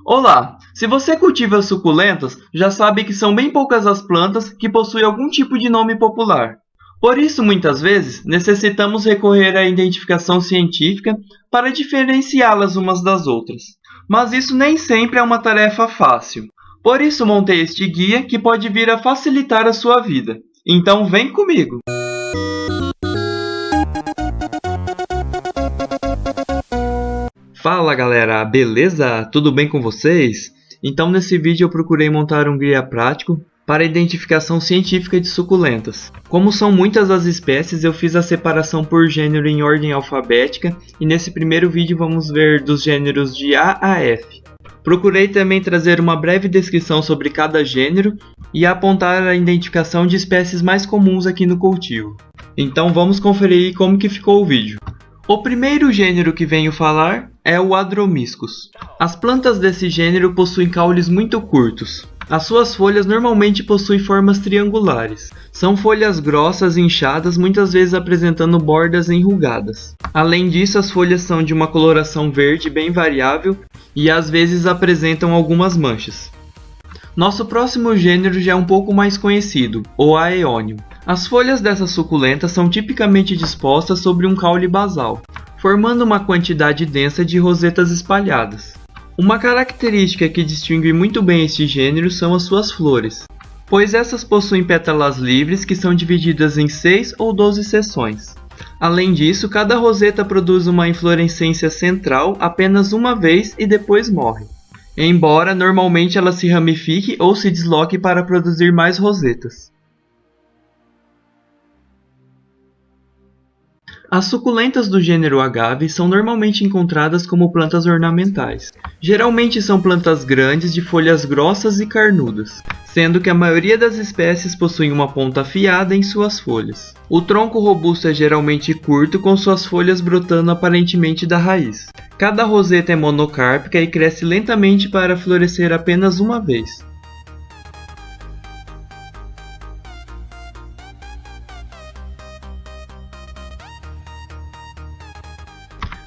Olá! Se você cultiva suculentas, já sabe que são bem poucas as plantas que possuem algum tipo de nome popular. Por isso, muitas vezes, necessitamos recorrer à identificação científica para diferenciá-las umas das outras. Mas isso nem sempre é uma tarefa fácil. Por isso, montei este guia que pode vir a facilitar a sua vida. Então, vem comigo! Fala galera, beleza? Tudo bem com vocês? Então nesse vídeo eu procurei montar um guia prático para a identificação científica de suculentas. Como são muitas as espécies, eu fiz a separação por gênero em ordem alfabética e nesse primeiro vídeo vamos ver dos gêneros de A a F. Procurei também trazer uma breve descrição sobre cada gênero e apontar a identificação de espécies mais comuns aqui no cultivo. Então vamos conferir como que ficou o vídeo. O primeiro gênero que venho falar é o Adromiscus. As plantas desse gênero possuem caules muito curtos. As suas folhas normalmente possuem formas triangulares. São folhas grossas e inchadas, muitas vezes apresentando bordas enrugadas. Além disso, as folhas são de uma coloração verde bem variável e às vezes apresentam algumas manchas. Nosso próximo gênero já é um pouco mais conhecido, o Aeonium. As folhas dessa suculenta são tipicamente dispostas sobre um caule basal, formando uma quantidade densa de rosetas espalhadas. Uma característica que distingue muito bem este gênero são as suas flores, pois essas possuem pétalas livres que são divididas em 6 ou 12 seções. Além disso, cada roseta produz uma inflorescência central apenas uma vez e depois morre, embora normalmente ela se ramifique ou se desloque para produzir mais rosetas. As suculentas do gênero Agave são normalmente encontradas como plantas ornamentais. Geralmente são plantas grandes de folhas grossas e carnudas, sendo que a maioria das espécies possuem uma ponta afiada em suas folhas. O tronco robusto é geralmente curto, com suas folhas brotando aparentemente da raiz. Cada roseta é monocárpica e cresce lentamente para florescer apenas uma vez.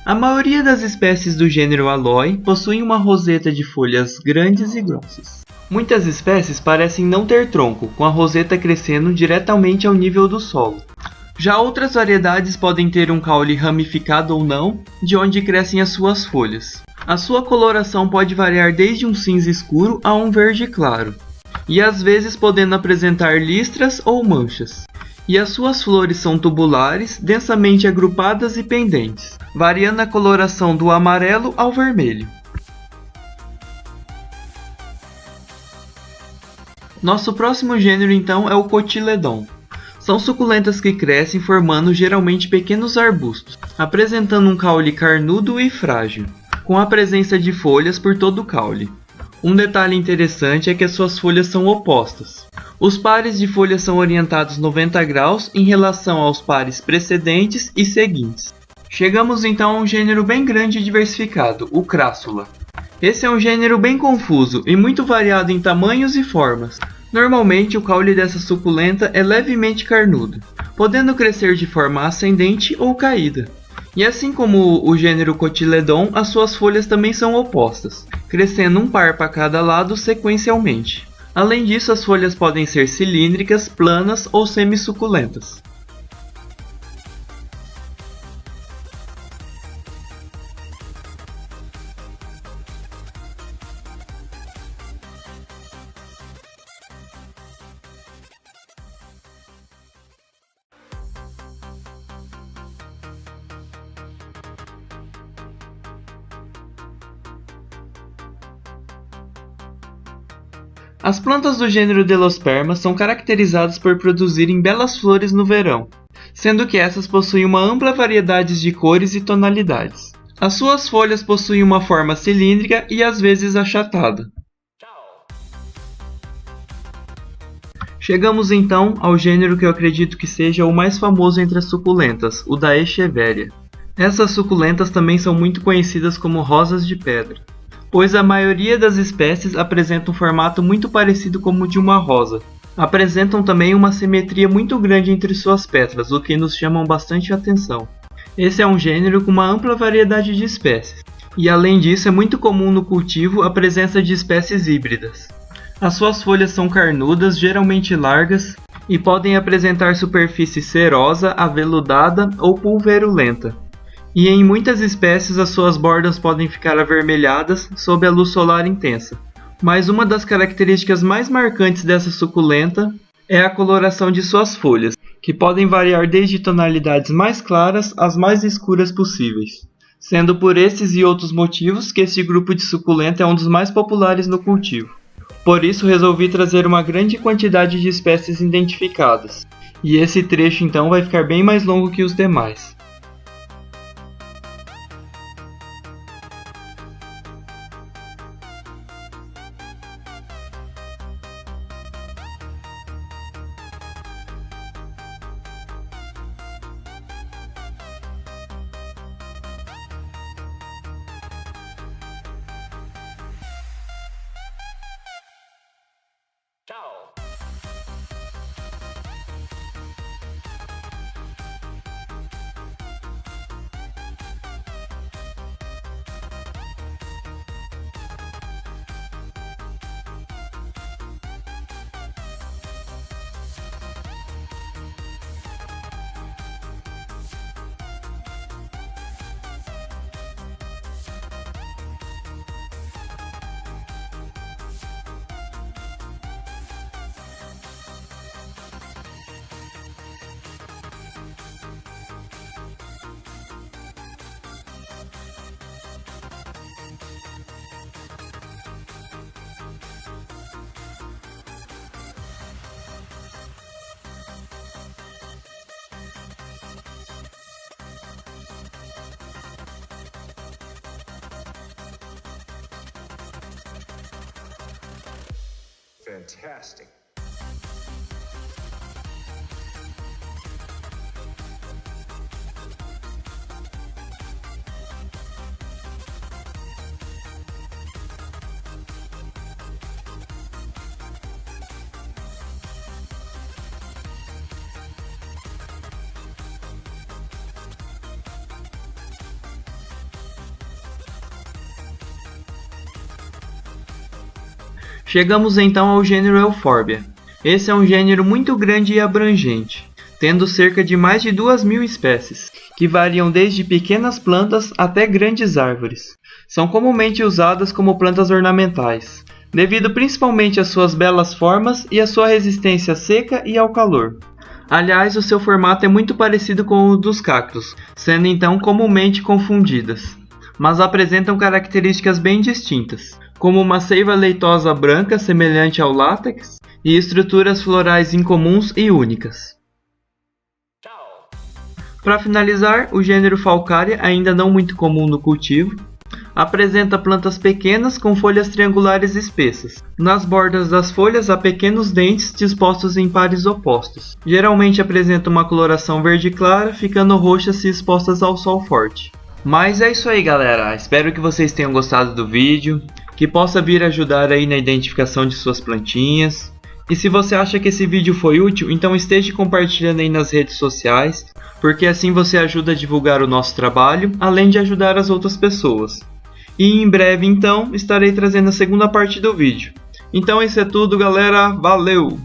A maioria das espécies do gênero Aloe possuem uma roseta de folhas grandes e grossas. Muitas espécies parecem não ter tronco, com a roseta crescendo diretamente ao nível do solo. Já outras variedades podem ter um caule ramificado ou não, de onde crescem as suas folhas. A sua coloração pode variar desde um cinza escuro a um verde claro, e às vezes podendo apresentar listras ou manchas. E as suas flores são tubulares, densamente agrupadas e pendentes, variando a coloração do amarelo ao vermelho. Nosso próximo gênero então é o Cotyledon. São suculentas que crescem formando geralmente pequenos arbustos, apresentando um caule carnudo e frágil, com a presença de folhas por todo o caule. Um detalhe interessante é que as suas folhas são opostas. Os pares de folhas são orientados 90 graus em relação aos pares precedentes e seguintes. Chegamos então a um gênero bem grande e diversificado, o Crassula. Esse é um gênero bem confuso e muito variado em tamanhos e formas. Normalmente o caule dessa suculenta é levemente carnudo, podendo crescer de forma ascendente ou caída. E assim como o gênero Cotyledon, as suas folhas também são opostas, crescendo um par para cada lado sequencialmente. Além disso, as folhas podem ser cilíndricas, planas ou semi-suculentas. As plantas do gênero Delosperma são caracterizadas por produzirem belas flores no verão, sendo que essas possuem uma ampla variedade de cores e tonalidades. As suas folhas possuem uma forma cilíndrica e às vezes achatada. Chegamos então ao gênero que eu acredito que seja o mais famoso entre as suculentas, o da Echeveria. Essas suculentas também são muito conhecidas como rosas de pedra, pois a maioria das espécies apresenta um formato muito parecido com o de uma rosa. Apresentam também uma simetria muito grande entre suas pétalas, o que nos chama bastante atenção. Esse é um gênero com uma ampla variedade de espécies, E além disso, é muito comum no cultivo a presença de espécies híbridas. As suas folhas são carnudas, geralmente largas, e podem apresentar superfície cerosa, aveludada ou pulverulenta. E em muitas espécies as suas bordas podem ficar avermelhadas sob a luz solar intensa. Mas uma das características mais marcantes dessa suculenta é a coloração de suas folhas, que podem variar desde tonalidades mais claras às mais escuras possíveis, sendo por esses e outros motivos que este grupo de suculenta é um dos mais populares no cultivo. Por isso resolvi trazer uma grande quantidade de espécies identificadas, e esse trecho então vai ficar bem mais longo que os demais. Fantastic. Chegamos então ao gênero Euphorbia. Esse é um gênero muito grande e abrangente, tendo cerca de mais de 2.000 espécies, que variam desde pequenas plantas até grandes árvores. São comumente usadas como plantas ornamentais, devido principalmente às suas belas formas e à sua resistência à seca e ao calor. Aliás, o seu formato é muito parecido com o dos cactos, sendo então comumente confundidas, mas apresentam características bem distintas, como uma seiva leitosa branca semelhante ao látex e estruturas florais incomuns e únicas. Para finalizar, o gênero Falcaria, ainda não muito comum no cultivo, apresenta plantas pequenas com folhas triangulares espessas. Nas bordas das folhas há pequenos dentes dispostos em pares opostos. Geralmente apresenta uma coloração verde clara, ficando roxas se expostas ao sol forte. Mas é isso aí, galera. Espero que vocês tenham gostado do vídeo, que possa vir ajudar aí na identificação de suas plantinhas. E se você acha que esse vídeo foi útil, então esteja compartilhando aí nas redes sociais, porque assim você ajuda a divulgar o nosso trabalho, além de ajudar as outras pessoas. E em breve então estarei trazendo a segunda parte do vídeo. Então isso é tudo, galera. Valeu!